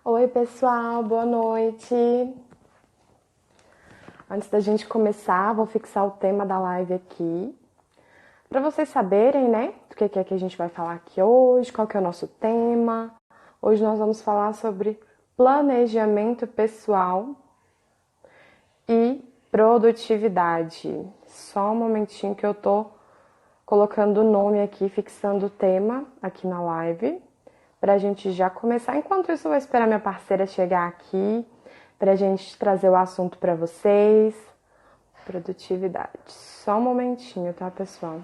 Oi, pessoal, boa noite. Antes da gente começar, vou fixar o tema da live aqui, para vocês saberem, né, do que é que a gente vai falar aqui hoje, qual que é o nosso tema. Hoje nós vamos falar sobre planejamento pessoal e produtividade. Só um momentinho que eu tô colocando o nome aqui, fixando o tema aqui na live, pra gente já começar. Enquanto isso, eu vou esperar minha parceira chegar aqui pra gente trazer o assunto pra vocês. Produtividade. Só um momentinho, tá, pessoal?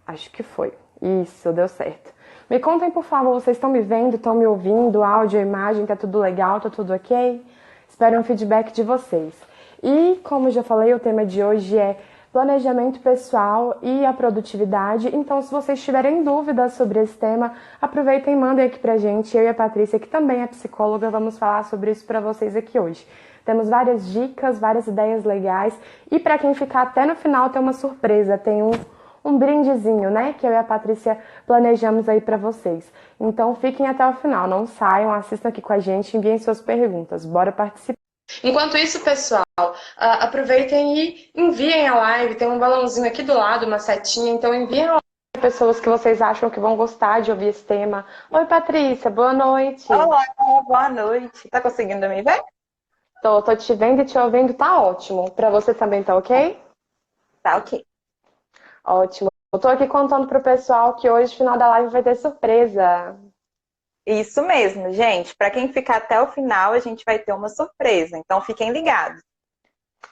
Acho que foi. Isso, deu certo. Me contem, por favor, vocês estão me vendo, estão me ouvindo, áudio, imagem, tá tudo legal, tá tudo ok? Espero um feedback de vocês. E, como já falei, o tema de hoje é planejamento pessoal e a produtividade. Então, se vocês tiverem dúvidas sobre esse tema, aproveitem e mandem aqui pra gente. Eu e a Patrícia, que também é psicóloga, vamos falar sobre isso pra vocês aqui hoje. Temos várias dicas, várias ideias legais. E para quem ficar até no final, tem uma surpresa. Tem um brindezinho, né? Que eu e a Patrícia planejamos aí para vocês. Então fiquem até o final, não saiam, assistam aqui com a gente, enviem suas perguntas. Bora participar. Enquanto isso, pessoal, aproveitem e enviem a live. Tem um balãozinho aqui do lado, uma setinha, então enviem a live para pessoas que vocês acham que vão gostar de ouvir esse tema. Oi, Patrícia, boa noite. Olá, boa noite. Tá conseguindo me ver? Tô te vendo e te ouvindo, tá ótimo. Para você também tá ok? Tá, ok. Ótimo. Eu tô aqui contando pro pessoal que hoje, no final da live, vai ter surpresa. Isso mesmo, gente. Para quem ficar até o final, a gente vai ter uma surpresa. Então fiquem ligados.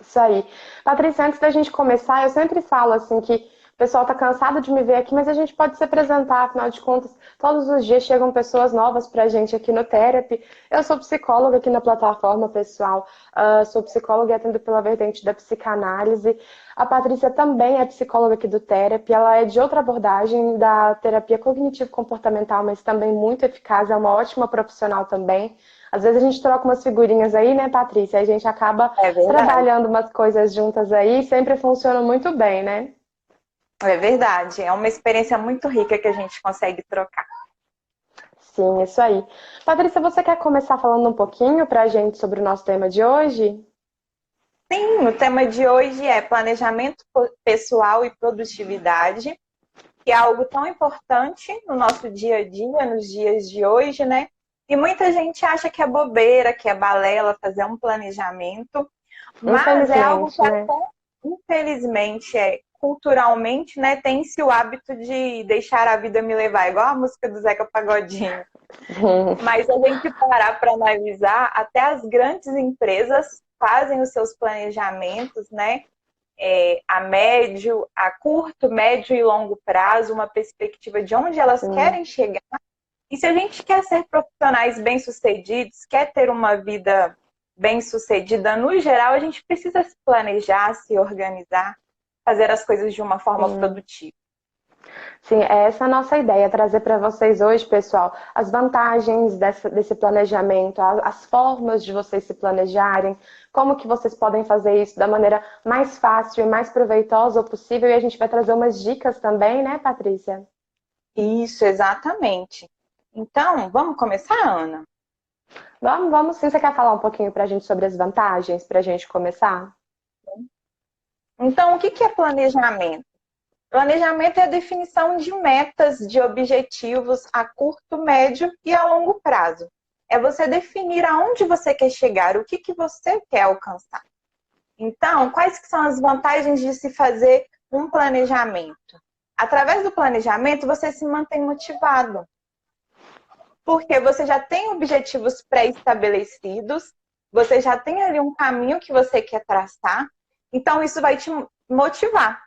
Isso aí. Patrícia, antes da gente começar, eu sempre falo assim que o pessoal tá cansado de me ver aqui, mas a gente pode se apresentar, afinal de contas, todos os dias chegam pessoas novas pra gente aqui no Therapy. Eu sou psicóloga aqui na plataforma, pessoal. Sou psicóloga e atendo pela vertente da psicanálise. A Patrícia também é psicóloga aqui do Therapy. Ela é de outra abordagem da terapia cognitivo-comportamental, mas também muito eficaz, é uma ótima profissional também. Às vezes a gente troca umas figurinhas aí, né, Patrícia? A gente acaba É verdade. trabalhando umas coisas juntas aí, sempre funciona muito bem, né? É verdade. É uma experiência muito rica que a gente consegue trocar. Sim, isso aí. Patrícia, você quer começar falando um pouquinho pra gente sobre o nosso tema de hoje? Sim, o tema de hoje é planejamento pessoal e produtividade, que é algo tão importante no nosso dia a dia, nos dias de hoje, né? E muita gente acha que é bobeira, que é balela fazer um planejamento, mas é algo Infelizmente, que né? até, infelizmente, culturalmente, né, tem-se o hábito de deixar a vida me levar, igual a música do Zeca Pagodinho. Mas se a gente parar para analisar, até as grandes empresas fazem os seus planejamentos, né? A curto, médio e longo prazo, uma perspectiva de onde elas Sim. querem chegar. E se a gente quer ser profissionais bem-sucedidos, quer ter uma vida bem-sucedida no geral, a gente precisa se planejar, se organizar, fazer as coisas de uma forma Sim. produtiva. Sim, é essa a nossa ideia, trazer para vocês hoje, pessoal, as vantagens desse planejamento, as formas de vocês se planejarem, como que vocês podem fazer isso da maneira mais fácil e mais proveitosa possível. E a gente vai trazer umas dicas também, né, Patrícia? Isso, exatamente. Então, vamos começar, Ana? Vamos sim. Você quer falar um pouquinho para a gente sobre as vantagens, para a gente começar? Então, o que é planejamento? Planejamento é a definição de metas, de objetivos a curto, médio e a longo prazo. É você definir aonde você quer chegar, o que você quer alcançar. Então, quais que são as vantagens de se fazer um planejamento? Através do planejamento, você se mantém motivado, porque você já tem objetivos pré-estabelecidos, você já tem ali um caminho que você quer traçar, então isso vai te motivar.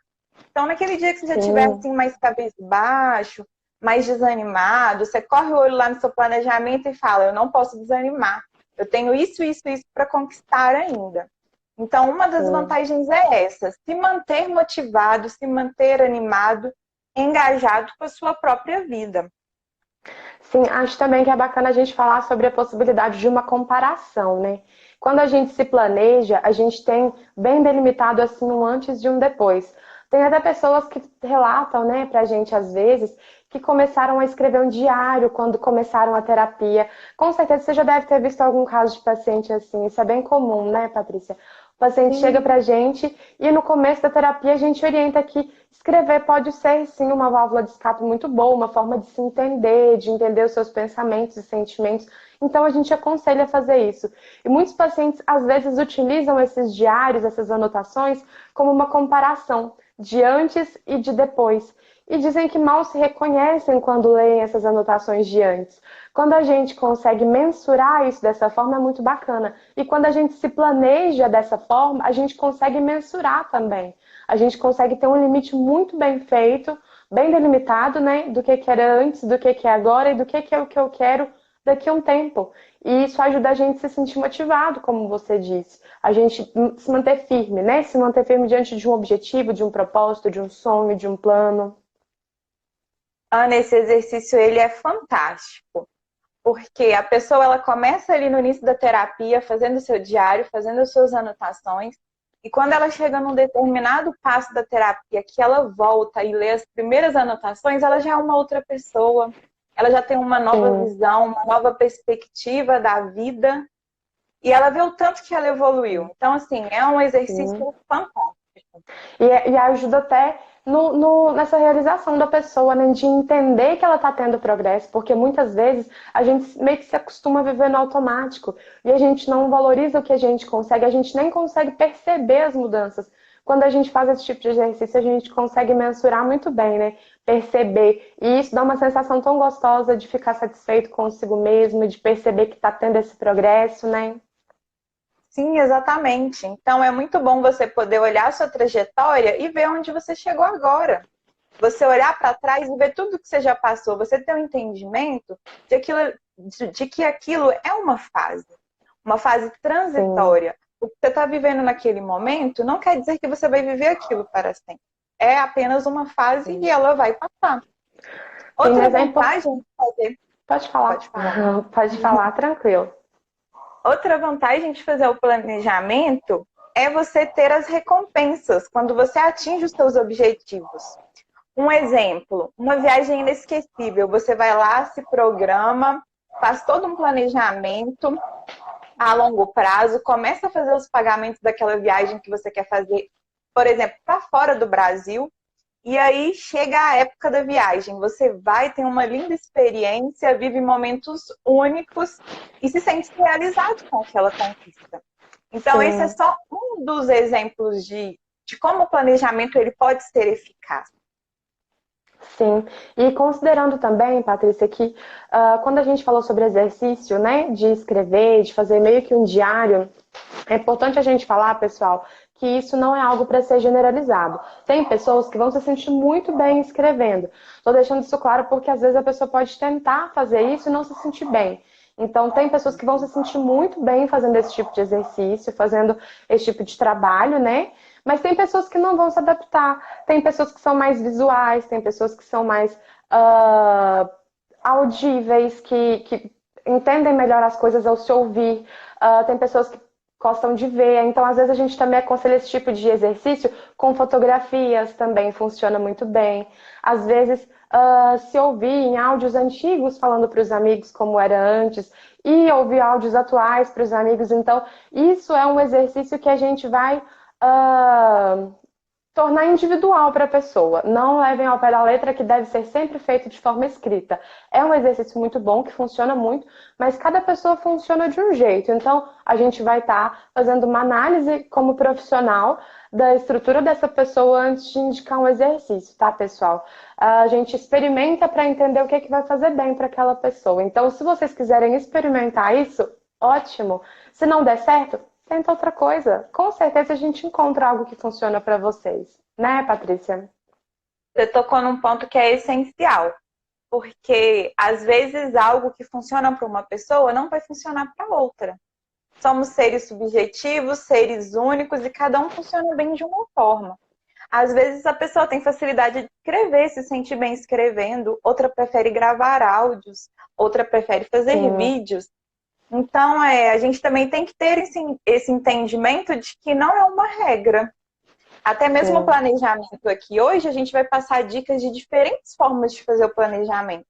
Então, naquele dia que você já estiver Sim, assim, mais cabisbaixo, mais desanimado, você corre o olho lá no seu planejamento e fala: eu não posso desanimar, eu tenho isso, isso, isso para conquistar ainda. Então, uma das sim. vantagens é essa: se manter motivado, se manter animado, engajado com a sua própria vida. Sim, acho também que é bacana a gente falar sobre a possibilidade de uma comparação, né? Quando a gente se planeja, a gente tem bem delimitado assim um antes e um depois. Tem até pessoas que relatam, né, pra gente às vezes, que começaram a escrever um diário quando começaram a terapia. Com certeza você já deve ter visto algum caso de paciente assim. Isso é bem comum, né, Patrícia? O paciente chega Sim. pra gente e no começo da terapia a gente orienta que escrever pode ser sim uma válvula de escape muito boa, uma forma de se entender, de entender os seus pensamentos e sentimentos. Então a gente aconselha a fazer isso. E muitos pacientes às vezes utilizam esses diários, essas anotações, como uma comparação de antes e de depois. E dizem que mal se reconhecem quando leem essas anotações de antes. Quando a gente consegue mensurar isso dessa forma, é muito bacana. E quando a gente se planeja dessa forma, a gente consegue mensurar também. A gente consegue ter um limite muito bem feito, bem delimitado, né? Do que era antes, do que é agora e do que é o que eu quero daqui a um tempo. E isso ajuda a gente a se sentir motivado, como você disse. A gente se manter firme, né? Se manter firme diante de um objetivo, de um propósito, de um sonho, de um plano. Ana, esse exercício ele é fantástico, porque a pessoa ela começa ali no início da terapia, fazendo o seu diário, fazendo as suas anotações, e quando ela chega num determinado passo da terapia, que ela volta e lê as primeiras anotações, ela já é uma outra pessoa, ela já tem uma nova Sim. visão, uma nova perspectiva da vida, e ela vê o tanto que ela evoluiu. Então, assim, é um Sim. exercício fantástico. E ajuda até nessa realização da pessoa, né? De entender que ela está tendo progresso, porque muitas vezes a gente meio que se acostuma a viver no automático e a gente não valoriza o que a gente consegue, a gente nem consegue perceber as mudanças. Quando a gente faz esse tipo de exercício, a gente consegue mensurar muito bem, né? Perceber. E isso dá uma sensação tão gostosa de ficar satisfeito consigo mesmo, de perceber que está tendo esse progresso, né? Sim, exatamente. Então é muito bom você poder olhar a sua trajetória e ver onde você chegou agora. Você olhar para trás e ver tudo que você já passou. Você ter um entendimento de que aquilo é uma fase Sim, transitória. O que você está vivendo naquele momento não quer dizer que você vai viver aquilo para sempre. É apenas uma fase e sim. ela vai passar. Sim, Outra mas é importante. vantagem de fazer, Pode falar. pode falar. Pode falar, tranquilo. Outra vantagem de fazer o planejamento é você ter as recompensas quando você atinge os seus objetivos. Um exemplo, uma viagem inesquecível. Você vai lá, se programa, faz todo um planejamento a longo prazo, começa a fazer os pagamentos daquela viagem que você quer fazer, por exemplo, para fora do Brasil. E aí chega a época da viagem, você vai, tem uma linda experiência, vive momentos únicos e se sente realizado com aquela conquista. Então, esse é Sim, só um dos exemplos de como o planejamento ele pode ser eficaz. sim. E considerando também, Patrícia, que quando a gente falou sobre exercício, né, de escrever, de fazer meio que um diário, é importante a gente falar, pessoal, que isso não é algo para ser generalizado. Tem pessoas que vão se sentir muito bem escrevendo. Estou deixando isso claro porque às vezes a pessoa pode tentar fazer isso e não se sentir bem. Então, tem pessoas que vão se sentir muito bem fazendo esse tipo de exercício, fazendo esse tipo de trabalho, né? Mas tem pessoas que não vão se adaptar. Tem pessoas que são mais visuais, tem pessoas que são mais uh, audíveis, que entendem melhor as coisas ao se ouvir. Tem pessoas que gostam de ver. Então, às vezes, a gente também aconselha esse tipo de exercício com fotografias, também funciona muito bem. Às vezes, se ouvir em áudios antigos falando para os amigos como era antes, e ouvir áudios atuais para os amigos. Então, isso é um exercício que a gente vai uh, tornar individual para a pessoa. Não levem ao pé da letra que deve ser sempre feito de forma escrita. É um exercício muito bom, que funciona muito, mas cada pessoa funciona de um jeito. Então, a gente vai estar fazendo uma análise como profissional da estrutura dessa pessoa antes de indicar um exercício, tá, pessoal? A gente experimenta para entender o que, é que vai fazer bem para aquela pessoa. Então, se vocês quiserem experimentar isso, ótimo. Se não der certo, tenta outra coisa. Com certeza a gente encontra algo que funciona para vocês. Né, Patrícia? Você tocou num ponto que é essencial, porque às vezes algo que funciona para uma pessoa não vai funcionar para outra. Somos seres subjetivos, seres únicos e cada um funciona bem de uma forma. Às vezes a pessoa tem facilidade de escrever, se sente bem escrevendo, outra prefere gravar áudios, outra prefere fazer Sim, vídeos. Então, a gente também tem que ter esse entendimento de que não é uma regra. Até mesmo o Sim, planejamento aqui. Hoje a gente vai passar dicas de diferentes formas de fazer o planejamento.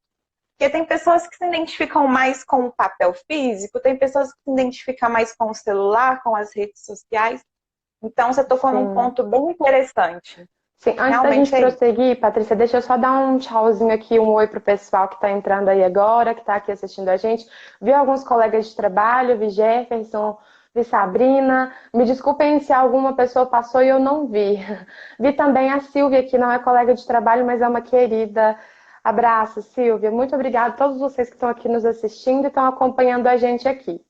Porque tem pessoas que se identificam mais com o papel físico, tem pessoas que se identificam mais com o celular, com as redes sociais. Então, você tocou num sim. ponto bem interessante. Sim, antes da gente Realmente é isso. prosseguir, Patrícia, deixa eu só dar um tchauzinho aqui, um oi pro pessoal que está entrando aí agora, que está aqui assistindo a gente. Vi alguns colegas de trabalho, vi Jefferson, vi Sabrina. Me desculpem se alguma pessoa passou e eu não vi. Vi também a Silvia, que não é colega de trabalho, mas é uma querida. Abraço, Silvia. Muito obrigada a todos vocês que estão aqui nos assistindo e estão acompanhando a gente aqui.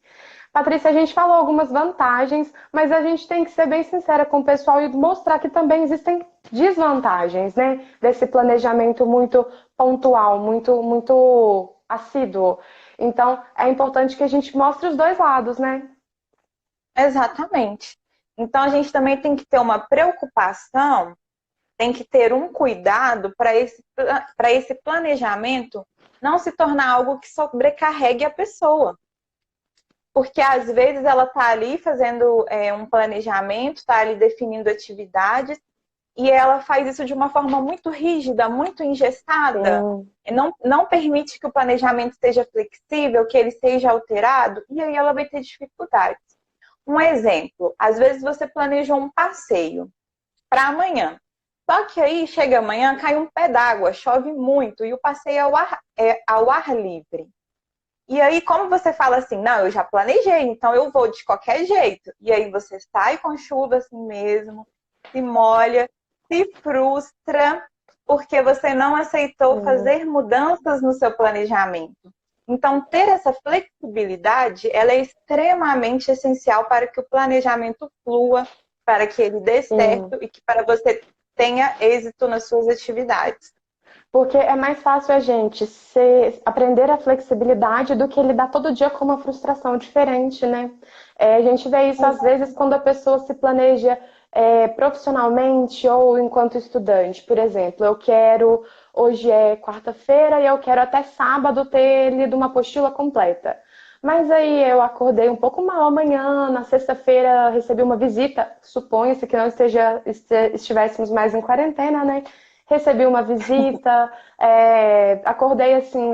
Patrícia, a gente falou algumas vantagens, mas a gente tem que ser bem sincera com o pessoal e mostrar que também existem desvantagens, né? Desse planejamento muito pontual, muito assíduo. Então, é importante que a gente mostre os dois lados, né? Exatamente. Então, a gente também tem que ter uma preocupação, tem que ter um cuidado para esse planejamento não se tornar algo que sobrecarregue a pessoa. Porque às vezes ela está ali fazendo um planejamento, está ali definindo atividades, e ela faz isso de uma forma muito rígida, muito engessada, Sim, não permite que o planejamento seja flexível, que ele seja alterado, e aí ela vai ter dificuldades. Um exemplo, às vezes você planejou um passeio para amanhã, só que aí chega amanhã, cai um pé d'água, chove muito, e o passeio é ao ar livre. E aí, como você fala assim, não, eu já planejei, então eu vou de qualquer jeito. E aí você sai com chuva assim mesmo, se molha, se frustra, porque você não aceitou sim. fazer mudanças no seu planejamento. Então, ter essa flexibilidade, ela é extremamente essencial para que o planejamento flua, para que ele dê Sim. certo e que para você tenha êxito nas suas atividades. Porque é mais fácil a gente aprender a flexibilidade do que lidar todo dia com uma frustração diferente, né? A gente vê isso às vezes quando a pessoa se planeja profissionalmente ou enquanto estudante. Por exemplo, hoje é quarta-feira e eu quero até sábado ter lido uma apostila completa. Mas aí eu acordei um pouco mal amanhã, na sexta-feira recebi uma visita, suponha-se que não estivéssemos mais em quarentena, né? Recebi uma visita, acordei assim,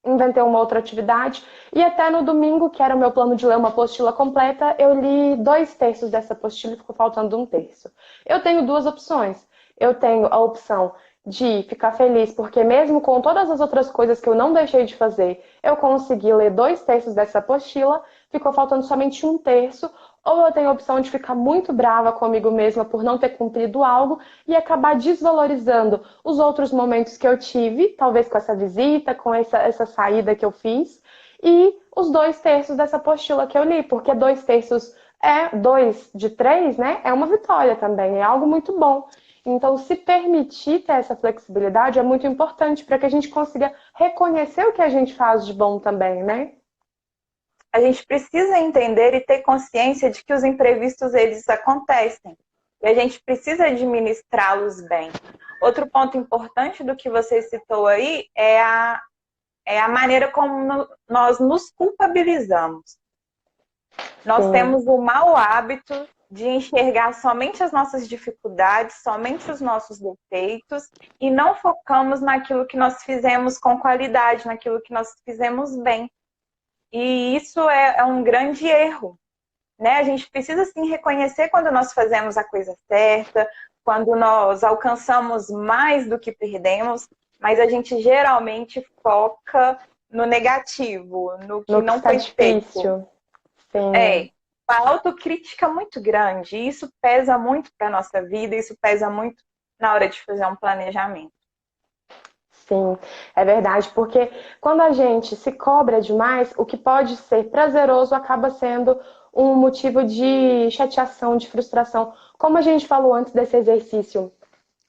inventei uma outra atividade e até no domingo, que era o meu plano de ler uma apostila completa, eu li 2/3 dessa apostila e ficou faltando 1/3. Eu tenho duas opções. Eu tenho a opção de ficar feliz, porque mesmo com todas as outras coisas que eu não deixei de fazer, eu consegui ler 2/3 dessa apostila, ficou faltando somente 1/3, ou eu tenho a opção de ficar muito brava comigo mesma por não ter cumprido algo e acabar desvalorizando os outros momentos que eu tive, talvez com essa visita, com essa saída que eu fiz, e os 2/3 dessa apostila que eu li, porque 2/3 2 de 3, né? É uma vitória também, é algo muito bom. Então, se permitir ter essa flexibilidade é muito importante para que a gente consiga reconhecer o que a gente faz de bom também, né? A gente precisa entender e ter consciência de que os imprevistos eles acontecem e a gente precisa administrá-los bem. Outro ponto importante do que você citou aí é a maneira como nós nos culpabilizamos. Nós Sim, temos o mau hábito de enxergar somente as nossas dificuldades, somente os nossos defeitos e não focamos naquilo que nós fizemos com qualidade, naquilo que nós fizemos bem. E isso é um grande erro, né? A gente precisa sim reconhecer quando nós fazemos a coisa certa, quando nós alcançamos mais do que perdemos, mas a gente geralmente foca no negativo, no que no que não está foi feito. difícil. Sim. É, a autocrítica muito grande, e isso pesa muito para a nossa vida, isso pesa muito na hora de fazer um planejamento. Sim, é verdade, porque quando a gente se cobra demais, o que pode ser prazeroso acaba sendo um motivo de chateação, de frustração. Como a gente falou antes desse exercício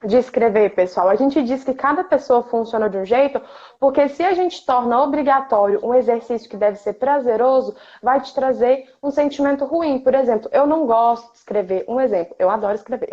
de escrever, pessoal, a gente diz que cada pessoa funciona de um jeito, porque se a gente torna obrigatório um exercício que deve ser prazeroso, vai te trazer um sentimento ruim. Por exemplo, eu não gosto de escrever. Um exemplo, eu adoro escrever.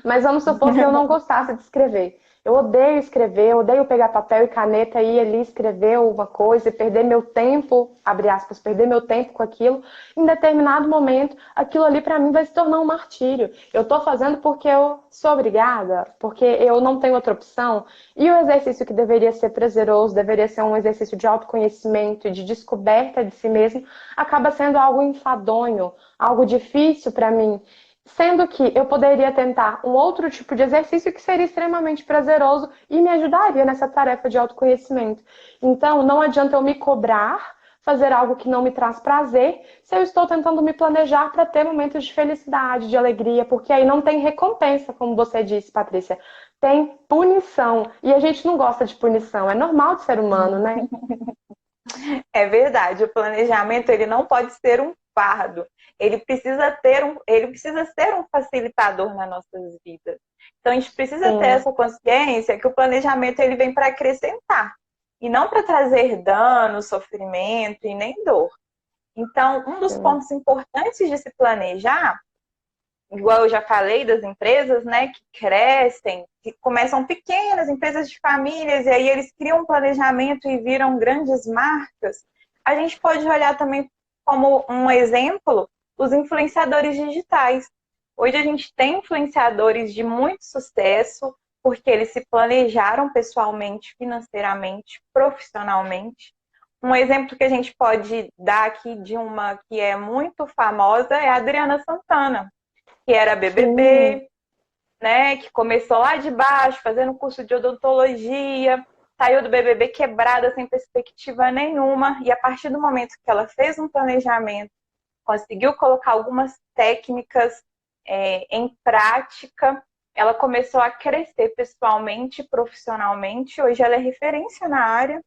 Mas vamos supor que eu não gostasse de escrever. Eu odeio escrever, eu odeio pegar papel e caneta e ir ali escrever uma coisa e perder meu tempo, abre aspas, perder meu tempo com aquilo. Em determinado momento, aquilo ali para mim vai se tornar um martírio. Eu estou fazendo porque eu sou obrigada, porque eu não tenho outra opção. E o exercício que deveria ser prazeroso, deveria ser um exercício de autoconhecimento, de descoberta de si mesmo, acaba sendo algo enfadonho, algo difícil para mim. Sendo que eu poderia tentar um outro tipo de exercício que seria extremamente prazeroso e me ajudaria nessa tarefa de autoconhecimento. Então, não adianta eu me cobrar, fazer algo que não me traz prazer, se eu estou tentando me planejar para ter momentos de felicidade, de alegria, porque aí não tem recompensa, como você disse, Patrícia. Tem punição. E a gente não gosta de punição. É normal de ser humano, né? É verdade, o planejamento ele não pode ser um fardo. Ele precisa ser um facilitador nas nossas vidas. Então a gente precisa ter Sim. essa consciência que o planejamento ele vem para acrescentar e não para trazer dano, sofrimento e nem dor. Então, um dos Sim. pontos importantes de se planejar, igual eu já falei das empresas, né, que crescem, que começam pequenas, empresas de famílias, e aí eles criam um planejamento e viram grandes marcas, a gente pode olhar também como um exemplo os influenciadores digitais. Hoje a gente tem influenciadores de muito sucesso, porque eles se planejaram pessoalmente, financeiramente, profissionalmente. Um exemplo que a gente pode dar aqui de uma que é muito famosa é a Adriana Santana, que era Sim. BBB, né, que começou lá de baixo, fazendo curso de odontologia, saiu do BBB quebrada, sem perspectiva nenhuma, e a partir do momento que ela fez um planejamento, conseguiu colocar algumas técnicas em prática, ela começou a crescer pessoalmente, profissionalmente, hoje ela é referência na área,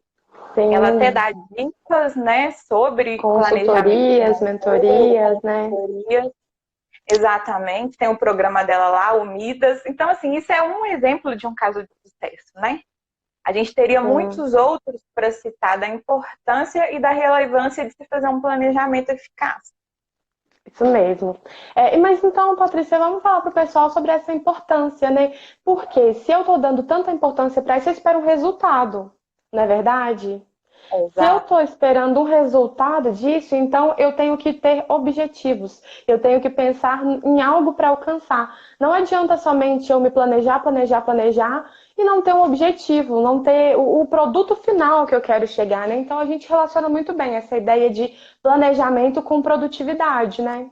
ela até Sim. dá dicas, né, sobre planejamento Consultorias, financeiro, mentorias, né? consultoria. Exatamente, tem o programa dela lá, o Midas. Então, assim, isso é um exemplo de um caso de sucesso, né? A gente teria Sim. muitos outros para citar da importância e da relevância de se fazer um planejamento eficaz. Isso mesmo. Mas então, Patrícia, vamos falar para o pessoal sobre essa importância, né? Porque se eu estou dando tanta importância para isso, eu espero um resultado, não é verdade? Se eu Exato. estou esperando um resultado disso, então eu tenho que ter objetivos. Eu tenho que pensar em algo para alcançar. Não adianta somente eu me planejar, planejar, planejar e não ter um objetivo, não ter o produto final que eu quero chegar, né? Então a gente relaciona muito bem essa ideia de planejamento com produtividade, né?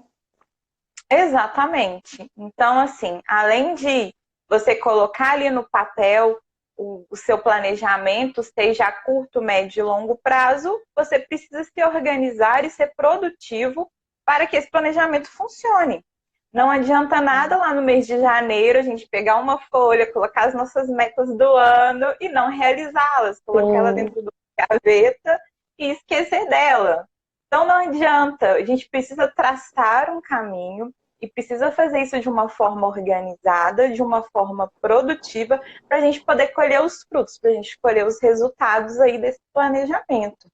Exatamente. Então, assim, além de você colocar ali no papel o seu planejamento, seja a curto, médio e longo prazo, você precisa se organizar e ser produtivo para que esse planejamento funcione. Não adianta nada lá no mês de janeiro a gente pegar uma folha, colocar as nossas metas do ano e não realizá-las, colocar ela Sim. dentro do gaveta e esquecer dela. Então não adianta, a gente precisa traçar um caminho e precisa fazer isso de uma forma organizada, de uma forma produtiva, para a gente poder colher os frutos, para a gente colher os resultados aí desse planejamento,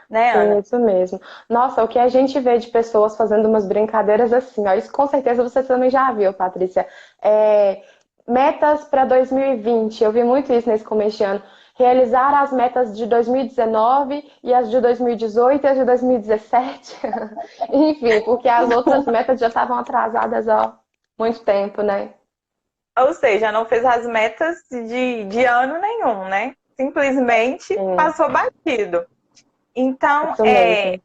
né, Ana? Isso mesmo. Nossa, o que a gente vê de pessoas fazendo umas brincadeiras assim, ó, isso com certeza você também já viu, Patrícia. É, metas para 2020, eu vi muito isso nesse começo de ano. Realizar as metas de 2019 e as de 2018 e as de 2017. Enfim, porque as outras metas já estavam atrasadas há muito tempo, né? Ou seja, não fez as metas de ano nenhum, né? Simplesmente Sim, passou batido. Então, isso mesmo.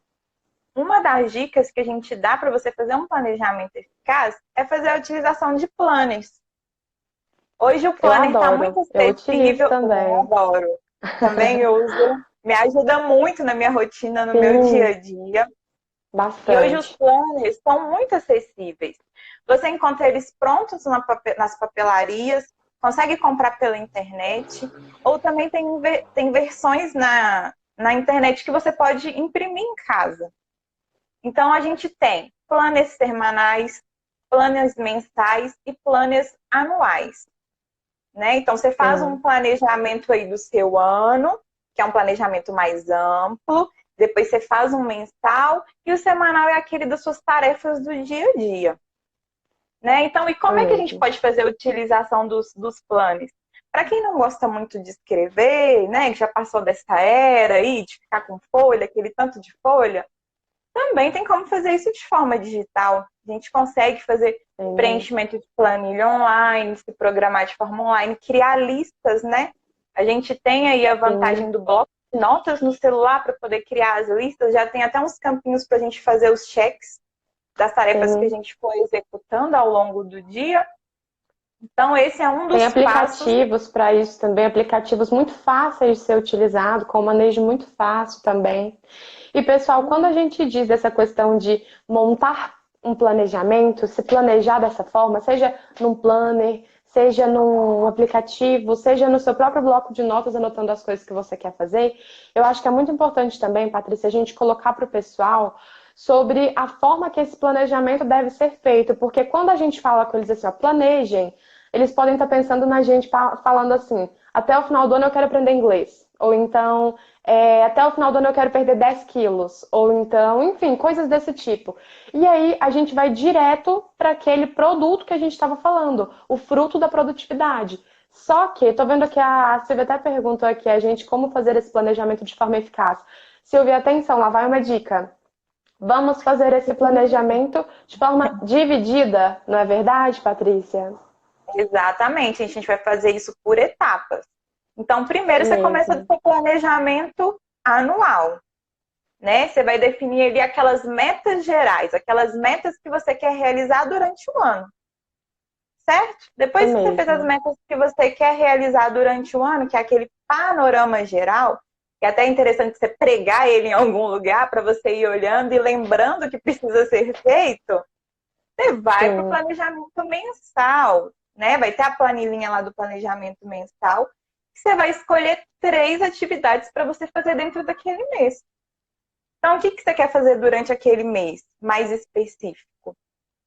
uma das dicas que a gente dá para você fazer um planejamento eficaz é fazer a utilização de planners. Hoje o Eu planner está muito adoro, eu utilizo acessível, eu também. adoro. Também uso, me ajuda muito na minha rotina, no meu dia Sim, a dia. E hoje os bastante. planners são muito acessíveis. Você encontra eles prontos nas papelarias, consegue comprar pela internet, ou também tem versões na internet que você pode imprimir em casa. Então a gente tem planners semanais, planners mensais e planners anuais. Né? Então, você faz um Sim. planejamento aí do seu ano, que é um planejamento mais amplo, depois você faz um mensal, e o semanal é aquele das suas tarefas do dia a dia. Né? Então, e Isso como é que a gente mesmo. pode fazer a utilização dos planos? Para quem não gosta muito de escrever, né, que já passou dessa era aí de ficar com folha, aquele tanto de folha, também tem como fazer isso de forma digital. A gente consegue fazer preenchimento de planilha online, se programar de forma online, criar listas, né? A gente tem aí a vantagem do bloco de notas no celular para poder criar as listas. Já tem até uns campinhos para a gente fazer os cheques das tarefas que a gente foi executando ao longo do dia. Então, esse é um dos Tem aplicativos para isso também, aplicativos muito fáceis de ser utilizado, com manejo muito fácil também. E, pessoal, quando a gente diz essa questão de montar um planejamento, se planejar dessa forma, seja num planner, seja num aplicativo, seja no seu próprio bloco de notas, anotando as coisas que você quer fazer, eu acho que é muito importante também, Patrícia, a gente colocar para o pessoal sobre a forma que esse planejamento deve ser feito, porque quando a gente fala com eles assim, ó, planejem, eles podem estar pensando na gente falando assim, até o final do ano eu quero aprender inglês. Ou então, até o final do ano eu quero perder 10 quilos. Ou então, enfim, coisas desse tipo. E aí a gente vai direto para aquele produto que a gente estava falando, o fruto da produtividade. Só que, tô vendo que a Silvia até perguntou aqui a gente como fazer esse planejamento de forma eficaz. Silvia, atenção, lá vai uma dica. Vamos fazer esse planejamento de forma dividida, não é verdade, Patrícia? Exatamente, a gente vai fazer isso por etapas. Então, primeiro você começa do seu planejamento anual, né? Você vai definir ali aquelas metas gerais, aquelas metas que você quer realizar durante o ano, certo? Depois que você fez as metas que você quer realizar durante o ano, que é aquele panorama geral, que é até interessante você pregar ele em algum lugar para você ir olhando e lembrando o que precisa ser feito, você vai para o planejamento mensal, né? Vai ter a planilhinha lá do planejamento mensal, que você vai escolher 3 atividades para você fazer dentro daquele mês. Então, o que você quer fazer durante aquele mês mais específico?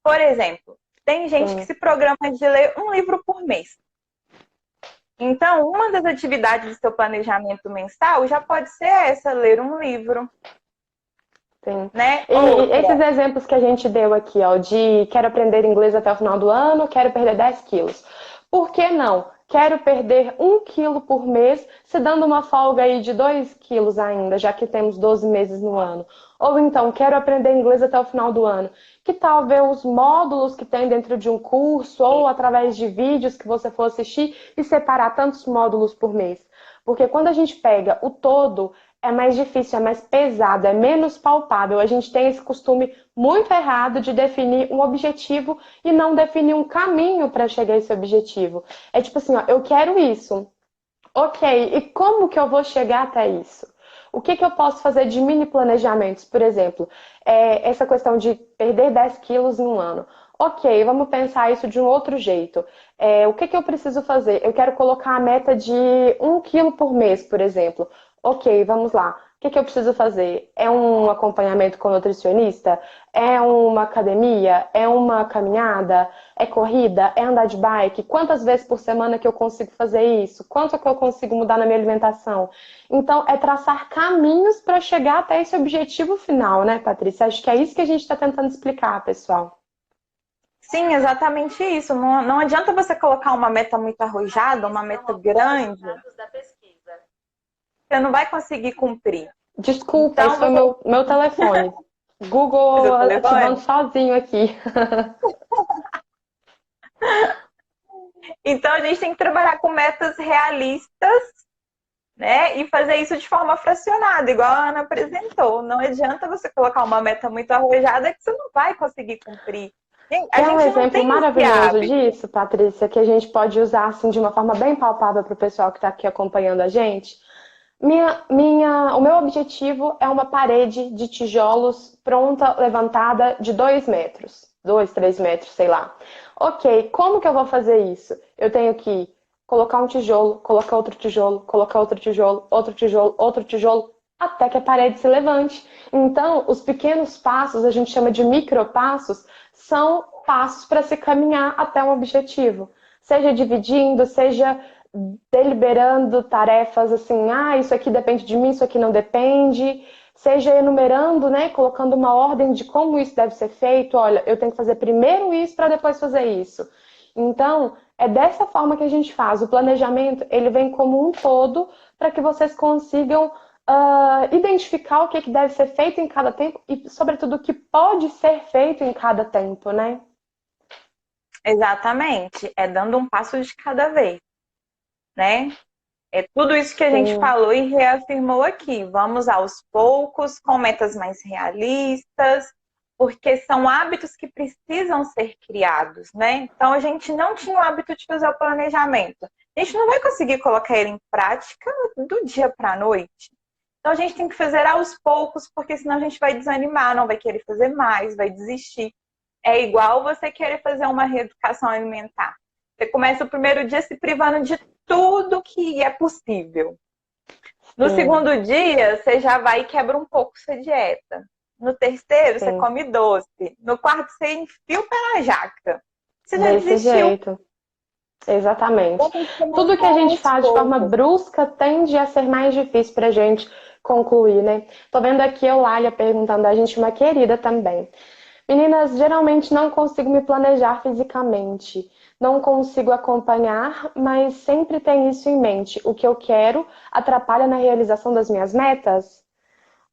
Por exemplo, tem gente que se programa de ler um livro por mês. Então, uma das atividades do seu planejamento mensal já pode ser essa, ler um livro. Sim. Né? E esses exemplos que a gente deu aqui, ó, de quero aprender inglês até o final do ano, quero perder 10 quilos. Por que não? Quero perder 1 quilo por mês, se dando uma folga aí de 2 quilos ainda, já que temos 12 meses no ano. Ou então, quero aprender inglês até o final do ano. Que tal ver os módulos que tem dentro de um curso ou através de vídeos que você for assistir e separar tantos módulos por mês? Porque quando a gente pega o todo, é mais difícil, é mais pesado, é menos palpável. A gente tem esse costume muito errado de definir um objetivo e não definir um caminho para chegar a esse objetivo. É tipo assim, ó, eu quero isso. Ok, e como que eu vou chegar até isso? O que eu posso fazer de mini planejamentos? Por exemplo, essa questão de perder 10 quilos em um ano. Ok, vamos pensar isso de um outro jeito. O que eu preciso fazer? Eu quero colocar a meta de 1 quilo por mês, por exemplo. Ok, vamos lá. O que eu preciso fazer? É um acompanhamento com nutricionista? É uma academia? É uma caminhada? É corrida? É andar de bike? Quantas vezes por semana que eu consigo fazer isso? Quanto que eu consigo mudar na minha alimentação? Então, é traçar caminhos para chegar até esse objetivo final, né, Patrícia? Acho que é isso que a gente está tentando explicar, pessoal. Sim, exatamente isso. Não adianta você colocar uma meta muito arrojada, uma meta grande. Você não vai conseguir cumprir. Desculpa, então, esse foi meu telefone. Google ativando sozinho aqui. Então, a gente tem que trabalhar com metas realistas, né? E fazer isso de forma fracionada, igual a Ana apresentou. Não adianta você colocar uma meta muito arrojada que você não vai conseguir cumprir. É um exemplo maravilhoso disso, Patrícia, que a gente pode usar assim, de uma forma bem palpável para o pessoal que está aqui acompanhando a gente. O meu objetivo é uma parede de tijolos pronta, levantada de 2 metros. 2, 3 metros, sei lá. Ok, como que eu vou fazer isso? Eu tenho que colocar um tijolo, colocar outro tijolo, colocar outro tijolo, outro tijolo, outro tijolo, até que a parede se levante. Então, os pequenos passos, a gente chama de micropassos, são passos para se caminhar até um objetivo. Seja dividindo, seja deliberando tarefas assim, isso aqui depende de mim, isso aqui não depende, seja enumerando, né, colocando uma ordem de como isso deve ser feito, olha, eu tenho que fazer primeiro isso para depois fazer isso. Então, É dessa forma que a gente faz. O planejamento, ele vem como um todo para que vocês consigam identificar o que que deve ser feito em cada tempo e, sobretudo, o que pode ser feito em cada tempo, né? Exatamente. É dando um passo de cada vez, né? É tudo isso que a gente Sim, falou e reafirmou aqui. Vamos aos poucos, com metas mais realistas, porque são hábitos que precisam ser criados, né? Então a gente não tinha o hábito de fazer o planejamento. A gente não vai conseguir colocar ele em prática do dia para a noite. Então a gente tem que fazer aos poucos, porque senão a gente vai desanimar, não vai querer fazer mais, vai desistir. É igual você querer fazer uma reeducação alimentar. Você começa o primeiro dia se privando de tudo que é possível. No sim, segundo dia, você já vai e quebra um pouco sua dieta. No terceiro, você sim. come doce. No quarto, você enfia o pé na jaca. Você já Desse desistiu. jeito. Exatamente. Então tem que Tudo que começar a gente aos faz de forma poucos. brusca tende a ser mais difícil para a gente concluir, né? Tô vendo aqui a Eulália perguntando a gente, uma querida também. Meninas, geralmente não consigo me planejar fisicamente. Não consigo acompanhar, mas sempre tenho isso em mente. O que eu quero atrapalha na realização das minhas metas?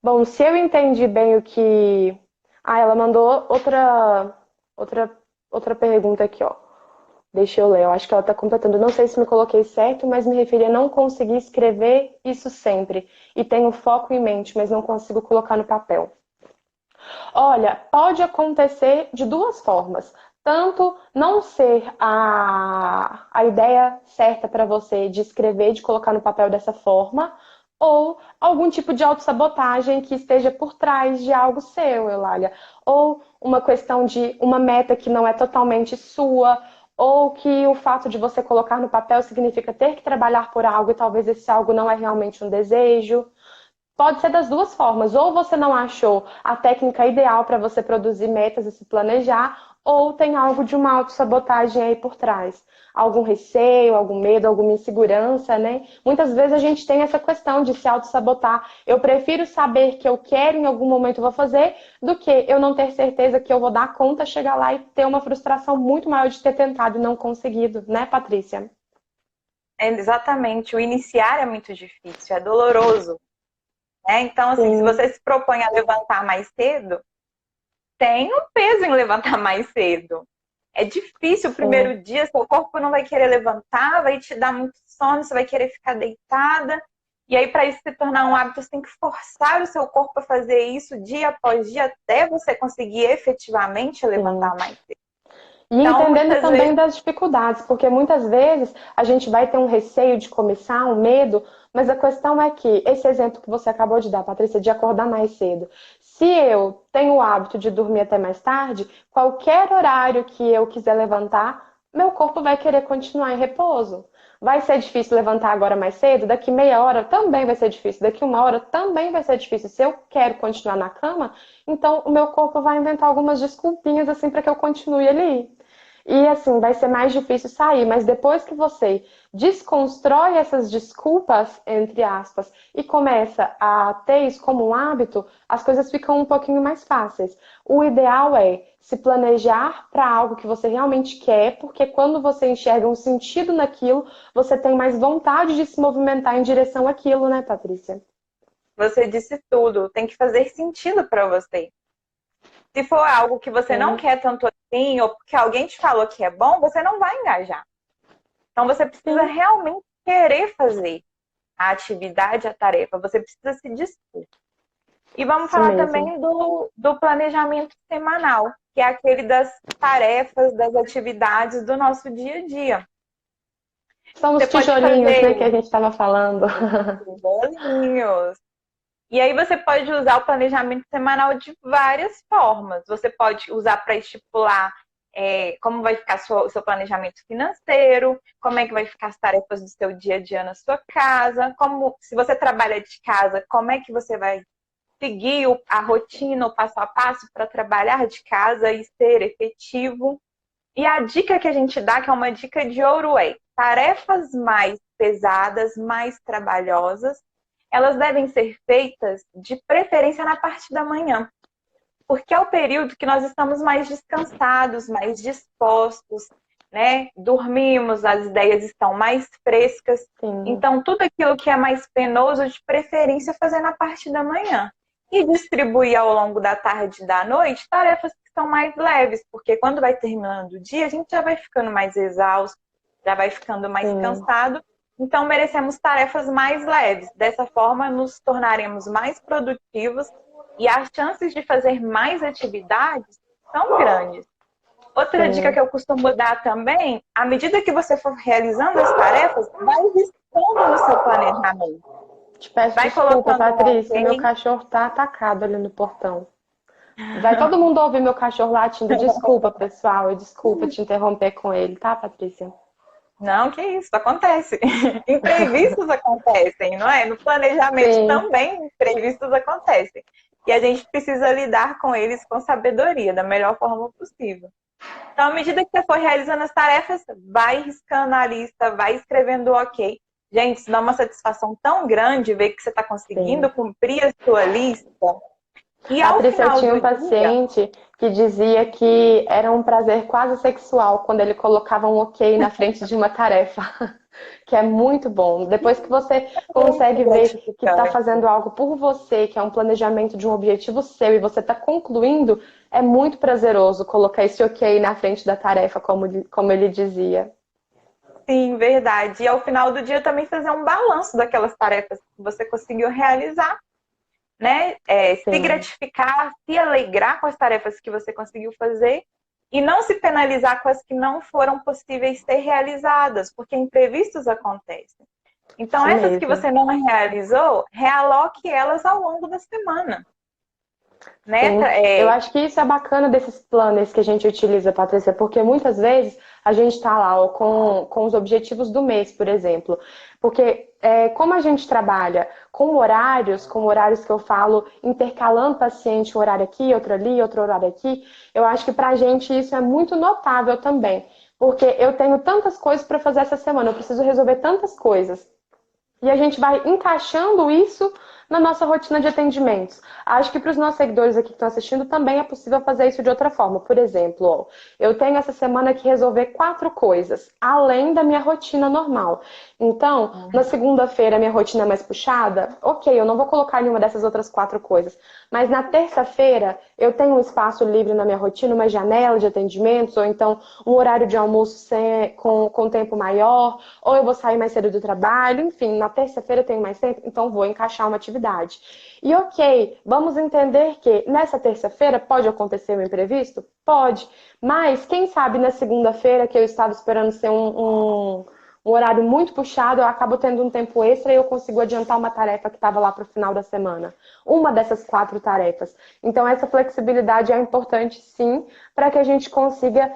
Bom, se eu entendi bem o que. Ah, ela mandou outra, outra pergunta aqui, ó. Deixa eu ler, eu acho que ela está completando. Não sei se me coloquei certo, mas me referi a não conseguir escrever isso sempre. E tenho foco em mente, mas não consigo colocar no papel. Olha, pode acontecer de duas formas. Tanto não ser a ideia certa para você de escrever, de colocar no papel dessa forma, ou algum tipo de autossabotagem que esteja por trás de algo seu, Eulália. Ou uma questão de uma meta que não é totalmente sua, ou que o fato de você colocar no papel significa ter que trabalhar por algo e talvez esse algo não é realmente um desejo. Pode ser das duas formas. Ou você não achou a técnica ideal para você produzir metas e se planejar, ou tem algo de uma autossabotagem aí por trás. Algum receio, algum medo, alguma insegurança, né? Muitas vezes a gente tem essa questão de se autossabotar. Eu prefiro saber que eu quero em algum momento eu vou fazer, do que eu não ter certeza que eu vou dar conta, chegar lá e ter uma frustração muito maior de ter tentado e não conseguido, né, Patrícia? É exatamente. O iniciar é muito difícil, é doloroso. Né? Então, assim, se Sim, você se propõe a levantar mais cedo, tem um peso em levantar mais cedo. É difícil o sim. primeiro dia, seu corpo não vai querer levantar, vai te dar muito sono, você vai querer ficar deitada. E aí, para isso se tornar um hábito, você tem que forçar o seu corpo a fazer isso dia após dia, até você conseguir efetivamente Sim. levantar mais cedo. E Então, entendendo muitas também vezes, das dificuldades, porque muitas vezes a gente vai ter um receio de começar, um medo, mas a questão é que esse exemplo que você acabou de dar, Patrícia, de acordar mais cedo. Se eu tenho o hábito de dormir até mais tarde, qualquer horário que eu quiser levantar, meu corpo vai querer continuar em repouso. Vai ser difícil levantar agora mais cedo, daqui meia hora também vai ser difícil, daqui uma hora também vai ser difícil. Se eu quero continuar na cama, então o meu corpo vai inventar algumas desculpinhas assim para que eu continue ali. E assim, vai ser mais difícil sair, mas depois que você desconstrói essas desculpas, entre aspas, e começa a ter isso como um hábito, as coisas ficam um pouquinho mais fáceis. O ideal é se planejar para algo que você realmente quer, porque quando você enxerga um sentido naquilo, você tem mais vontade de se movimentar em direção àquilo, né, Patrícia? você disse tudo, tem que fazer sentido para você. Se for algo que você não Sim, quer tanto assim, ou porque alguém te falou que é bom, você não vai engajar. Então você precisa sim, realmente querer fazer a atividade, a tarefa, você precisa se dispor. E vamos isso falar mesmo. também do planejamento semanal, que é aquele das tarefas, das atividades do nosso dia a dia. São os Você pode tijolinhos, né, que a fazer gente estava falando. bolinhos. E aí você pode usar o planejamento semanal de várias formas. Você pode usar para estipular como vai ficar o seu planejamento financeiro, como é que vai ficar as tarefas do seu dia a dia na sua casa, como se você trabalha de casa, como é que você vai seguir a rotina, o passo a passo para trabalhar de casa e ser efetivo. E a dica que a gente dá, que é uma dica de ouro, é tarefas mais pesadas, mais trabalhosas, elas devem ser feitas de preferência na parte da manhã, porque é o período que nós estamos mais descansados, mais dispostos. né? Dormimos, as ideias estão mais frescas. Sim. Então, tudo aquilo que é mais penoso, de preferência, fazer na parte da manhã. E distribuir ao longo da tarde e da noite tarefas que são mais leves, porque quando vai terminando o dia, a gente já vai ficando mais exausto, já vai ficando mais cansado. Então, merecemos tarefas mais leves. Dessa forma, nos tornaremos mais produtivos e as chances de fazer mais atividades são grandes. Outra dica que eu costumo dar também, à medida que você for realizando as tarefas, vai riscando no seu planejamento. Te peço Vai desculpa, colocando Patrícia, ok. meu cachorro tá atacado ali no portão. Vai todo mundo ouvir meu cachorro latindo. Desculpa, pessoal, eu desculpa te interromper com ele, tá, Patrícia? Não, que isso, acontece. Imprevistos acontecem, não é? No planejamento Sim. também imprevistos acontecem. E a gente precisa lidar com eles com sabedoria, da melhor forma possível. Então, à medida que você for realizando as tarefas, vai riscando a lista, vai escrevendo ok. Gente, isso dá uma satisfação tão grande ver que você está conseguindo cumprir a sua lista. E ao Patrícia, eu final tinha do um dia, paciente que dizia que era um prazer quase sexual quando ele colocava um ok na frente de uma tarefa, que é muito bom. Depois que você muito consegue ver que está gratificante. fazendo algo por você, que é um planejamento de um objetivo seu e você está concluindo, é muito prazeroso colocar esse ok na frente da tarefa, como ele dizia. Sim, verdade. E ao final do dia também fazer um balanço daquelas tarefas que você conseguiu realizar, né? Se Sim. gratificar, se alegrar com as tarefas que você conseguiu fazer e não se penalizar com as que não foram possíveis ser realizadas, porque imprevistos acontecem. Então, Isso essas que mesmo. você não realizou, realoque elas ao longo da semana, né? Sim, eu acho que isso é bacana desses planners que a gente utiliza, Patrícia, porque muitas vezes a gente está lá ó, com os objetivos do mês, por exemplo. Porque como a gente trabalha com horários que eu falo, intercalando paciente, um horário aqui, outro ali, outro horário aqui, eu acho que para a gente isso é muito notável também. Porque eu tenho tantas coisas para fazer essa semana, eu preciso resolver tantas coisas. E a gente vai encaixando isso na nossa rotina de atendimentos. Acho que para os nossos seguidores aqui que estão assistindo também é possível fazer isso de outra forma. Por exemplo, ó, eu tenho essa semana que resolver 4 coisas, além da minha rotina normal. Então, na segunda-feira, minha rotina é mais puxada, ok, eu não vou colocar nenhuma dessas outras 4 coisas. Mas na terça-feira, eu tenho um espaço livre na minha rotina, uma janela de atendimentos, ou então um horário de almoço com tempo maior, ou eu vou sair mais cedo do trabalho, enfim, na terça-feira eu tenho mais tempo, então vou encaixar uma atividade. E ok, vamos entender que nessa terça-feira pode acontecer um imprevisto? Pode, mas quem sabe na segunda-feira, que eu estava esperando ser um horário muito puxado, eu acabo tendo um tempo extra e eu consigo adiantar uma tarefa que estava lá para o final da semana. Uma dessas 4 tarefas. Então, essa flexibilidade é importante, sim, para que a gente consiga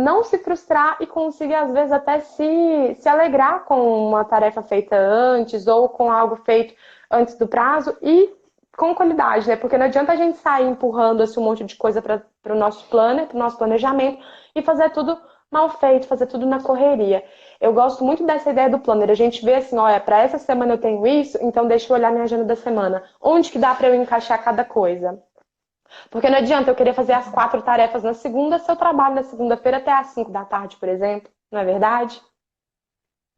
não se frustrar e consiga, às vezes, até se alegrar com uma tarefa feita antes ou com algo feito antes do prazo e com qualidade, né? Porque não adianta a gente sair empurrando esse monte de coisa para o nosso planner, para o nosso planejamento e fazer tudo mal feito, fazer tudo na correria. Eu gosto muito dessa ideia do planner. A gente vê assim, olha, para essa semana eu tenho isso, então deixa eu olhar minha agenda da semana. Onde que dá para eu encaixar cada coisa? Porque não adianta eu querer fazer as 4 tarefas na segunda se eu trabalho na segunda-feira até às 5 da tarde, por exemplo. Não é verdade?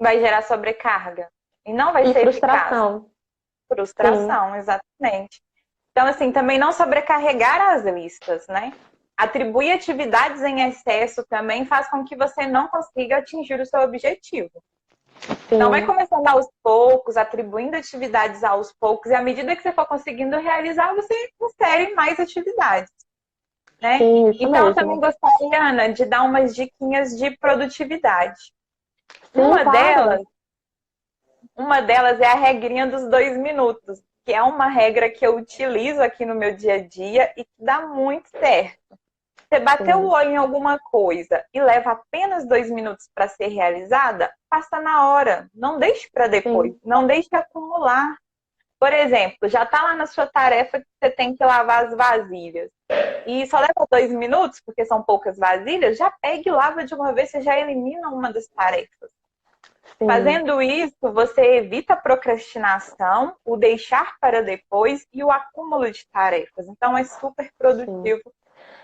vai gerar sobrecarga e não vai E ser eficaz. frustração. Sim, Frustração, exatamente. Então, assim, também não sobrecarregar as listas, né? Atribuir atividades em excesso também faz com que você não consiga atingir o seu objetivo. Então, vai sim, começando aos poucos, atribuindo atividades aos poucos, e à medida que você for conseguindo realizar, você insere mais atividades, né? sim, isso Então, eu também mesmo. gostaria, Ana, de dar umas diquinhas de produtividade. Sim, Uma delas, claro. uma delas é a regrinha dos 2 minutos, que é uma regra que eu utilizo aqui no meu dia a dia e que dá muito certo. Você bateu o Sim, olho em alguma coisa e leva apenas 2 minutos para ser realizada, passa na hora. Não deixe para depois. sim, Não deixe acumular. Por exemplo, já está lá na sua tarefa que você tem que lavar as vasilhas. E só leva 2 minutos, porque são poucas vasilhas, já pega e lava de uma vez, você já elimina uma das tarefas. sim, Fazendo isso, você evita a procrastinação, o deixar para depois e o acúmulo de tarefas. Então, é super sim. produtivo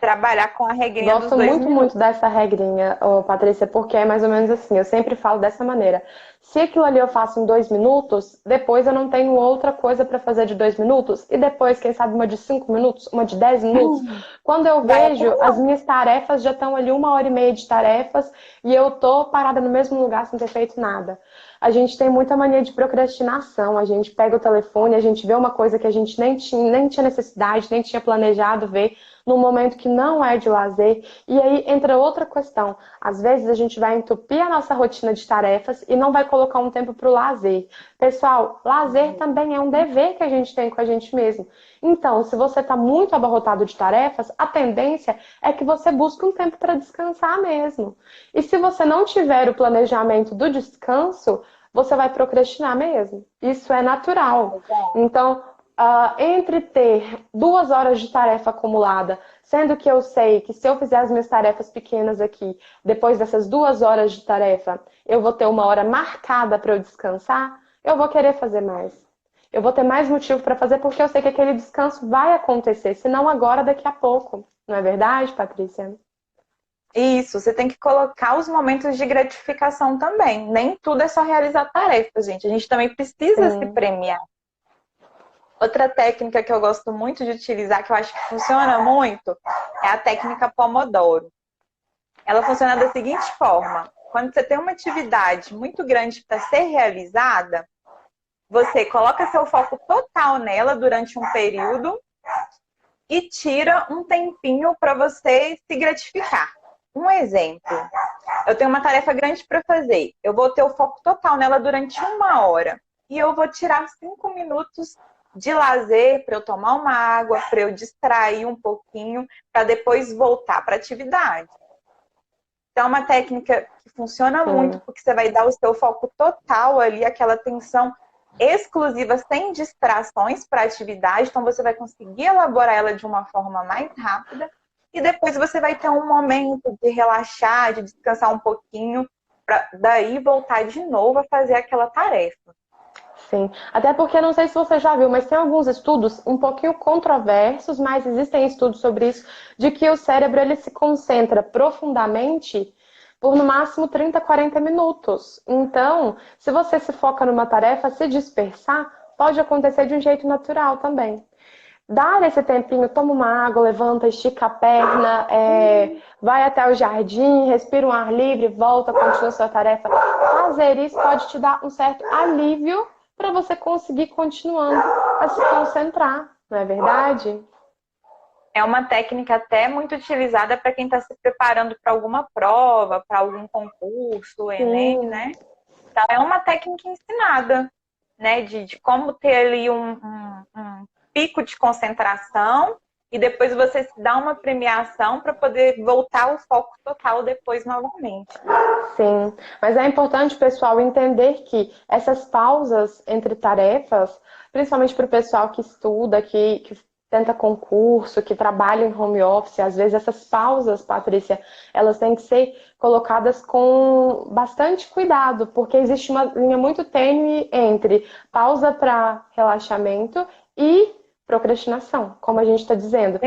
Trabalhar com a regrinha dos Gosto 2 minutos. muito dessa regrinha, ô, Patrícia, porque é mais ou menos assim, eu sempre falo dessa maneira. Se aquilo ali eu faço em 2 minutos, depois eu não tenho outra coisa para fazer de 2 minutos, e depois, quem sabe, uma de 5 minutos, uma de 10 minutos. Quando eu Vai vejo, as acumulando. minhas tarefas já estão ali 1 hora e meia de tarefas, e eu tô parada no mesmo lugar sem ter feito nada. A gente tem muita mania de procrastinação, a gente pega o telefone, a gente vê uma coisa que a gente nem tinha necessidade, nem tinha planejado ver, num momento que não é de lazer. E aí entra outra questão. Às vezes a gente vai entupir a nossa rotina de tarefas e não vai colocar um tempo para o lazer. Pessoal, lazer também é um dever que a gente tem com a gente mesmo. Então, se você está muito abarrotado de tarefas, a tendência é que você busque um tempo para descansar mesmo. E se você não tiver o planejamento do descanso, você vai procrastinar mesmo. Isso é natural. Então, entre ter 2 horas de tarefa acumulada, sendo que eu sei que se eu fizer as minhas tarefas pequenas aqui, depois dessas 2 horas de tarefa, eu vou ter 1 hora marcada para eu descansar, eu vou querer fazer mais. Eu vou ter mais motivo para fazer porque eu sei que aquele descanso vai acontecer, se não agora, daqui a pouco. Não é verdade, Patrícia? Isso, você tem que colocar os momentos de gratificação também. Nem tudo é só realizar tarefas, gente. A gente também precisa se Sim. premiar. Outra técnica que eu gosto muito de utilizar, que eu acho que funciona muito, é a técnica Pomodoro. Ela funciona da seguinte forma: quando você tem uma atividade muito grande para ser realizada, você coloca seu foco total nela durante um período e tira um tempinho para você se gratificar. Um exemplo: eu tenho uma tarefa grande para fazer, eu vou ter o foco total nela durante 1 hora e eu vou tirar 5 minutos de lazer para eu tomar uma água, para eu distrair um pouquinho, para depois voltar para a atividade. Então, é uma técnica que funciona muito, Sim. porque você vai dar o seu foco total ali, aquela atenção exclusiva, sem distrações para a atividade. Então, você vai conseguir elaborar ela de uma forma mais rápida. E depois você vai ter um momento de relaxar, de descansar um pouquinho, para daí voltar de novo a fazer aquela tarefa. Sim, até porque não sei se você já viu, mas tem alguns estudos um pouquinho controversos, mas existem estudos sobre isso, de que o cérebro ele se concentra profundamente por no máximo 30, 40 minutos. Então, se você se foca numa tarefa, se dispersar, pode acontecer de um jeito natural também. Dá esse tempinho, toma uma água, levanta, estica a perna, vai até o jardim, respira um ar livre, volta, continua a sua tarefa. Fazer isso pode te dar um certo alívio para você conseguir continuando a se concentrar, não é verdade? É uma técnica até muito utilizada para quem está se preparando para alguma prova, para algum concurso, Enem, Sim, né? Então, é uma técnica ensinada, né? De como ter ali um pico de concentração e depois você se dá uma premiação para poder voltar o foco total depois novamente. sim. Mas é importante, pessoal, entender que essas pausas entre tarefas, principalmente para o pessoal que estuda, que tenta concurso, que trabalha em home office, às vezes essas pausas, Patrícia, elas têm que ser colocadas com bastante cuidado, porque existe uma linha muito tênue entre pausa para relaxamento e procrastinação, como a gente está dizendo.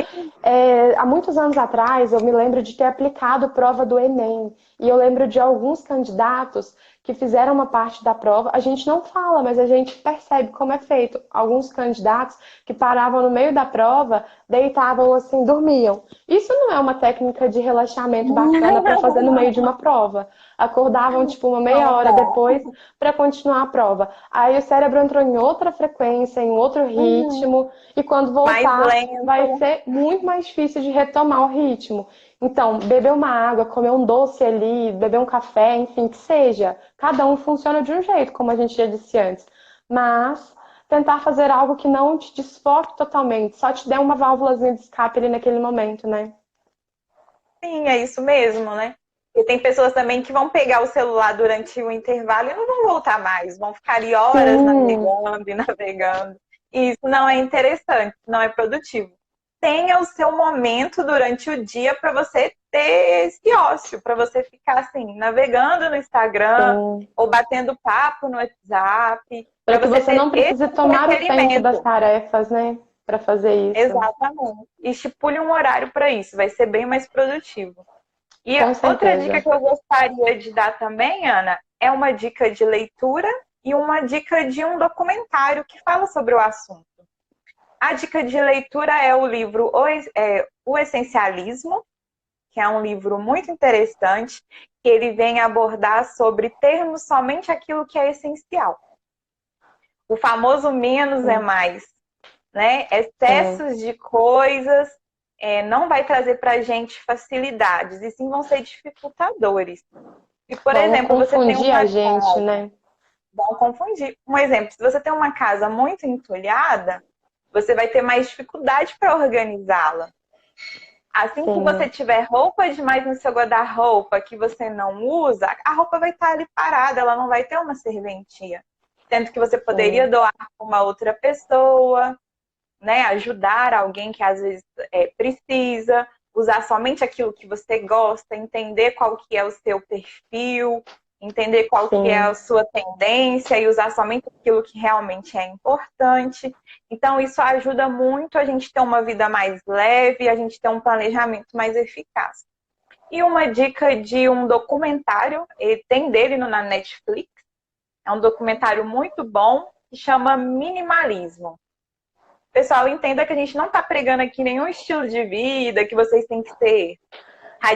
Há muitos anos atrás, eu me lembro de ter aplicado prova do Enem. E eu lembro de alguns candidatos que fizeram uma parte da prova. A gente não fala, mas a gente percebe como é feito. Alguns candidatos que paravam no meio da prova, deitavam assim, dormiam. Isso não é uma técnica de relaxamento bacana para fazer no meio de uma prova. Acordavam tipo uma meia Não hora dá. depois para continuar a prova. Aí o cérebro entrou em outra frequência, em outro ritmo, e quando Mais voltar, vai lento. ser muito mais difícil de retomar o ritmo. Então, beber uma água, comer um doce ali, beber um café, enfim, que seja. Cada um funciona de um jeito, como a gente já disse antes. Mas tentar fazer algo que não te desfoque totalmente, só te dê uma válvulazinha de escape ali naquele momento, né? Sim, é isso mesmo, né? E tem pessoas também que vão pegar o celular durante o intervalo e não vão voltar mais, vão ficar ali horas Sim, navegando e navegando. E isso não é interessante, não é produtivo. Tenha o seu momento durante o dia para você ter esse ócio, para você ficar assim, navegando no Instagram sim. ou batendo papo no WhatsApp, Para para que você você ter não esse precise tomar o tempo das entretenimento. tarefas, né? para fazer isso. Exatamente. Estipule um horário para isso, vai ser bem mais produtivo. E Com outra dica certeza. que eu gostaria de dar também, Ana, é uma dica de leitura e uma dica de um documentário que fala sobre o assunto. A dica de leitura é o livro O Essencialismo, que é um livro muito interessante, que ele vem abordar sobre termos somente aquilo que é essencial. O famoso menos é mais, né? Sim. Excessos de coisas não vai trazer para a gente facilidades, e sim vão ser dificultadores. E, por Vão exemplo, você tem confundir a uma gente, casa, né? vão confundir. Um exemplo, se você tem uma casa muito entulhada, você vai ter mais dificuldade para organizá-la. Assim que você Sim, tiver roupa demais no seu guarda-roupa que você não usa, a roupa vai estar ali parada, ela não vai ter uma serventia. Sendo que você poderia sim, doar para uma outra pessoa, né? Ajudar alguém que às vezes precisa, usar somente aquilo que você gosta, entender qual que é o seu perfil, entender qual que é a sim. sua tendência e usar somente aquilo que realmente é importante. Então, isso ajuda muito a gente ter uma vida mais leve, a gente ter um planejamento mais eficaz. E uma dica de um documentário, tem dele na Netflix, é um documentário muito bom, que chama Minimalismo. Pessoal, entenda que a gente não está pregando aqui nenhum estilo de vida, que vocês têm que ser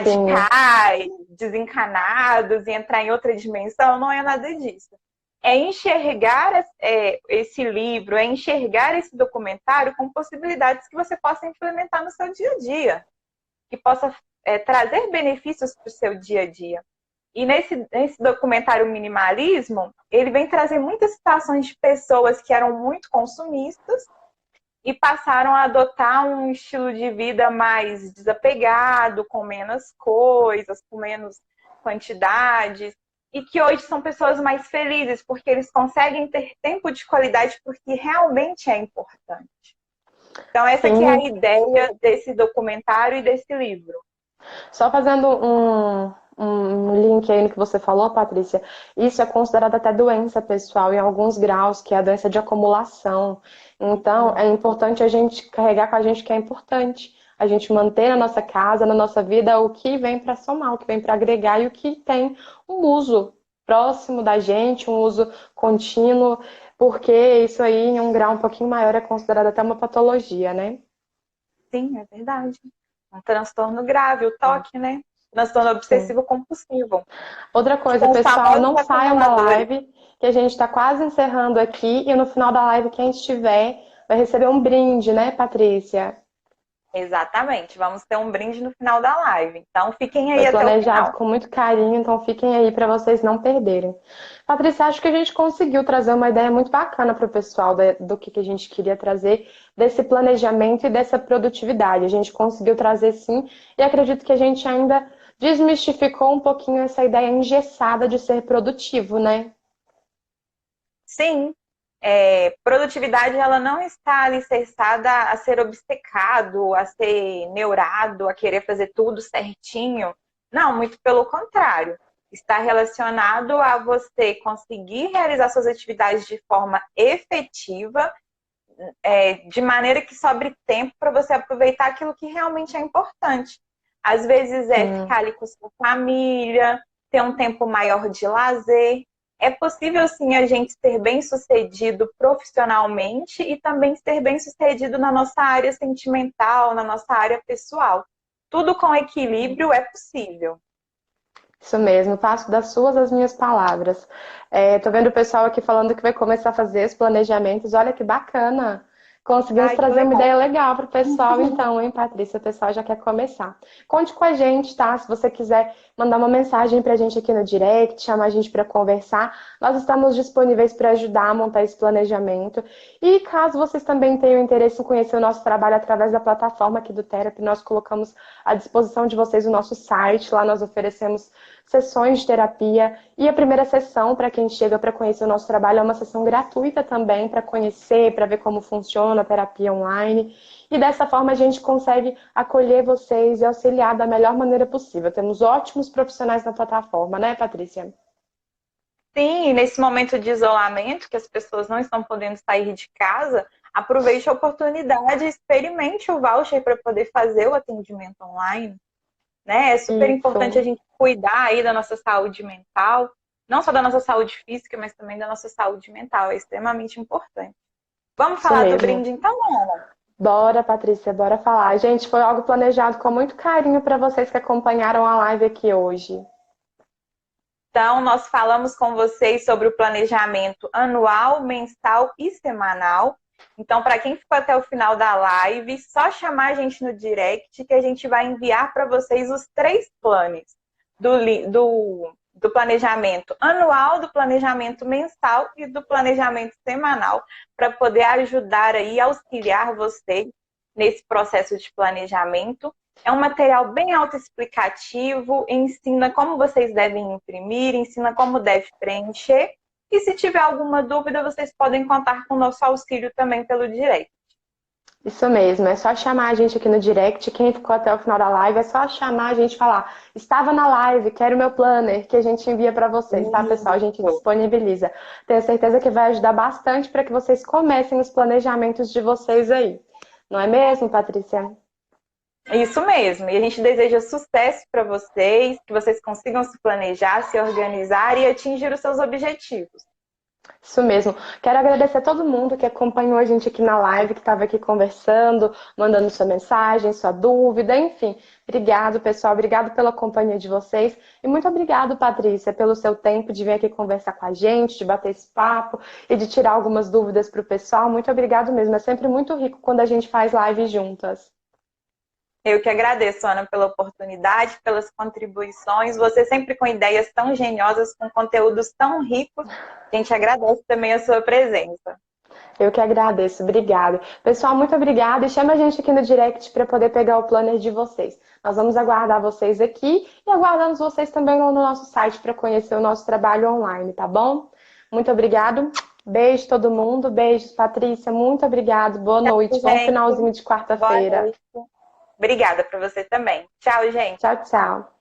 Sim. radicais, desencanados e entrar em outra dimensão, não é nada disso. É enxergar esse livro, é enxergar esse documentário com possibilidades que você possa implementar no seu dia a dia, que possa trazer benefícios para o seu dia a dia. E nesse documentário Minimalismo, ele vem trazer muitas situações de pessoas que eram muito consumistas e passaram a adotar um estilo de vida mais desapegado, com menos coisas, com menos quantidades, e que hoje são pessoas mais felizes, porque eles conseguem ter tempo de qualidade, porque realmente é importante. Então, essa que é a Sim. ideia desse documentário e desse livro. Só fazendo um link aí no que você falou, Patrícia, isso é considerado até doença pessoal em alguns graus, que é a doença de acumulação. Então, é importante a gente carregar com a gente que é importante. A gente manter na nossa casa, na nossa vida, o que vem para somar, o que vem para agregar e o que tem um uso próximo da gente, um uso contínuo, porque isso aí, em um grau um pouquinho maior, é considerado até uma patologia, né? Sim, é verdade. Um transtorno grave, o É, toque, né? Transtorno sim. obsessivo compulsivo. Outra Que coisa, são os pessoal, famosos não saiam da acumuladores. live, que a gente está quase encerrando aqui e no final da live, quem estiver vai receber um brinde, né, Patrícia? Exatamente. Vamos ter um brinde no final da live. Então, fiquem Foi aí até o planejado final. com muito carinho, então fiquem aí para vocês não perderem. Patrícia, acho que a gente conseguiu trazer uma ideia muito bacana para o pessoal do que a gente queria trazer, desse planejamento e dessa produtividade. A gente conseguiu trazer sim, e acredito que a gente ainda desmistificou um pouquinho essa ideia engessada de ser produtivo, né? Sim, produtividade ela não está alicerçada a ser obcecado, a ser neurado, a querer fazer tudo certinho. Não, muito pelo contrário. Está relacionado a você conseguir realizar suas atividades de forma efetiva, de maneira que sobre tempo para você aproveitar aquilo que realmente é importante. Às vezes é Sim. ficar ali com sua família, ter um tempo maior de lazer. É possível sim a gente ser bem-sucedido profissionalmente e também ser bem-sucedido na nossa área sentimental, na nossa área pessoal. Tudo com equilíbrio é possível. Isso mesmo, faço das suas as minhas palavras. Tô vendo o pessoal aqui falando que vai começar a fazer os planejamentos. Olha que bacana! Conseguimos Ai, que trazer uma legal. ideia legal para o pessoal, então, hein, Patrícia? O pessoal já quer começar. Conte com a gente, tá? Se você quiser mandar uma mensagem para a gente aqui no direct, chamar a gente para conversar, nós estamos disponíveis para ajudar a montar esse planejamento. E caso vocês também tenham interesse em conhecer o nosso trabalho através da plataforma aqui do Therapy, nós colocamos à disposição de vocês o nosso site. Lá nós oferecemos sessões de terapia e a primeira sessão para quem chega para conhecer o nosso trabalho é uma sessão gratuita também para conhecer, para ver como funciona a terapia online. E dessa forma a gente consegue acolher vocês e auxiliar da melhor maneira possível. Temos ótimos profissionais na plataforma, né, Patrícia? Sim, e nesse momento de isolamento, que as pessoas não estão podendo sair de casa, aproveite a oportunidade e experimente o voucher para poder fazer o atendimento online. Né? É super importante a gente cuidar aí da nossa saúde mental, não só da nossa saúde física, mas também da nossa saúde mental. É extremamente importante. Vamos falar do brinde então, Ana? Bora, Patrícia, bora falar. Gente, foi algo planejado com muito carinho para vocês que acompanharam a live aqui hoje. Então, nós falamos com vocês sobre o planejamento anual, mensal e semanal. Então, para quem ficou até o final da live, só chamar a gente no direct que a gente vai enviar para vocês os 3 planos do planejamento anual, do planejamento mensal e do planejamento semanal, para poder ajudar aí, auxiliar vocês nesse processo de planejamento. É um material bem autoexplicativo, ensina como vocês devem imprimir, ensina como deve preencher. E se tiver alguma dúvida, vocês podem contar com o nosso auxílio também pelo direct. Isso mesmo, é só chamar a gente aqui no direct. Quem ficou até o final da live, é só chamar a gente e falar: estava na live, quero meu planner, que a gente envia para vocês, tá, pessoal? A gente disponibiliza. Tenho certeza que vai ajudar bastante para que vocês comecem os planejamentos de vocês aí. Não é mesmo, Patrícia? Isso mesmo. E a gente deseja sucesso para vocês, que vocês consigam se planejar, se organizar e atingir os seus objetivos. Isso mesmo. Quero agradecer a todo mundo que acompanhou a gente aqui na live, que estava aqui conversando, mandando sua mensagem, sua dúvida, enfim. Obrigado, pessoal. Obrigado pela companhia de vocês. E muito obrigado, Patrícia, pelo seu tempo de vir aqui conversar com a gente, de bater esse papo e de tirar algumas dúvidas para o pessoal. Muito obrigado mesmo. É sempre muito rico quando a gente faz live juntas. Eu que agradeço, Ana, pela oportunidade, pelas contribuições. Você sempre com ideias tão geniosas, com conteúdos tão ricos. A gente agradece também a sua presença. Eu que agradeço, obrigada. Pessoal, muito obrigada. E chama a gente aqui no direct para poder pegar o planner de vocês. Nós vamos aguardar vocês aqui e aguardamos vocês também lá no nosso site para conhecer o nosso trabalho online, tá bom? Muito obrigado. Beijo todo mundo. Beijos, Patrícia. Muito obrigado. Boa noite. Bom finalzinho de quarta-feira. Obrigada para você também. Tchau, gente. Tchau, tchau.